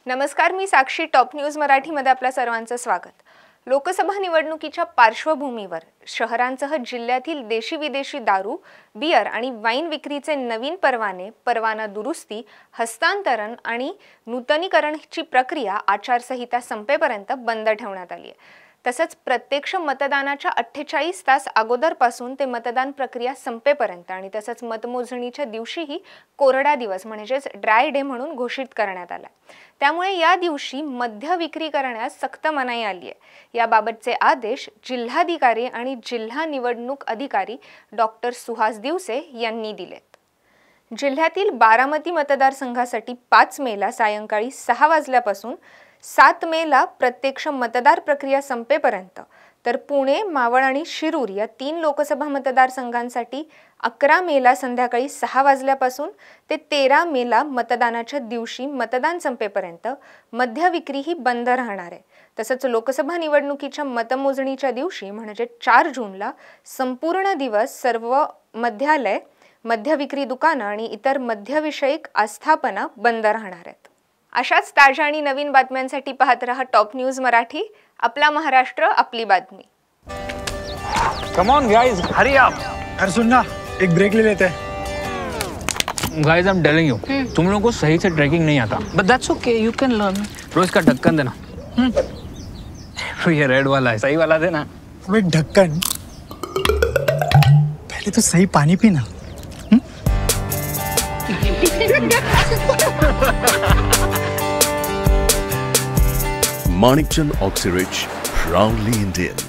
नमस्कार, मी साक्षी. Top news मराठीमध्ये आपल्या सर्वांचं स्वागत. लोकसभा निवडणुकीच्या पार्श्वभूमीवर शहरांसह जिल्ह्यातील देशी विदेशी दारू, बियर आणि वाईन विक्रीचे नवीन परवाने, परवाना दुरुस्ती, हस्तांतरण आणि नूतनीकरणची प्रक्रिया आचारसंहिता संपेपर्यंत बंद ठेवण्यात आली आहे. तसंच प्रत्यक्ष मतदानाच्या 48 तास अगोदरपासून ते मतदान प्रक्रिया संपेपर्यंत आणि तसंच मतमोजणीच्या दिवशीही कोरडा दिवस म्हणजेच ड्राय डे म्हणून घोषित करण्यात आला. त्यामुळे या दिवशी मद्य विक्री करण्यास सक्त मनाई आली आहे. याबाबतचे आदेश जिल्हाधिकारी आणि जिल्हा निवडणूक अधिकारी डॉक्टर सुहास दिवसे यांनी दिलेत. जिल्ह्यातील बारामती मतदारसंघासाठी 5 मेला सायंकाळी 6 वाजल्यापासून 7 मेला प्रत्यक्ष मतदार प्रक्रिया संपेपर्यंत, तर पुणे, मावळ आणि शिरूर या 3 लोकसभा मतदारसंघांसाठी 11 मेला संध्याकाळी 6 वाजल्यापासून ते 13 मेला मतदानाच्या दिवशी मतदान संपेपर्यंत मद्य विक्री ही बंद राहणार आहे. तसंच लोकसभा निवडणुकीच्या मतमोजणीच्या दिवशी म्हणजे 4 जूनला संपूर्ण दिवस सर्व मद्यालय, मद्य विक्री दुकानं आणि इतर मद्यविषयक आस्थापना बंद राहणार आहेत. अशाच ताज्या आणि नवीन बातम्यांसाठी पाहत रहा टॉप न्यूज मराठी. आपला महाराष्ट्र, आपली बातमी. Come on guys, hurry up. यार सुन ना, एक ब्रेक ले लेते हैं. Guys, I am telling you, तुम लोगों को सही से ट्रैकिंग नहीं आता. But that's okay, you can learn. रोज का ढक्कन देना. ये रेड वाला है, सही वाला देना. अबे ढक्कन, पहले तो सही पानी पीना. Manikchand Oxyrich, proudly Indian.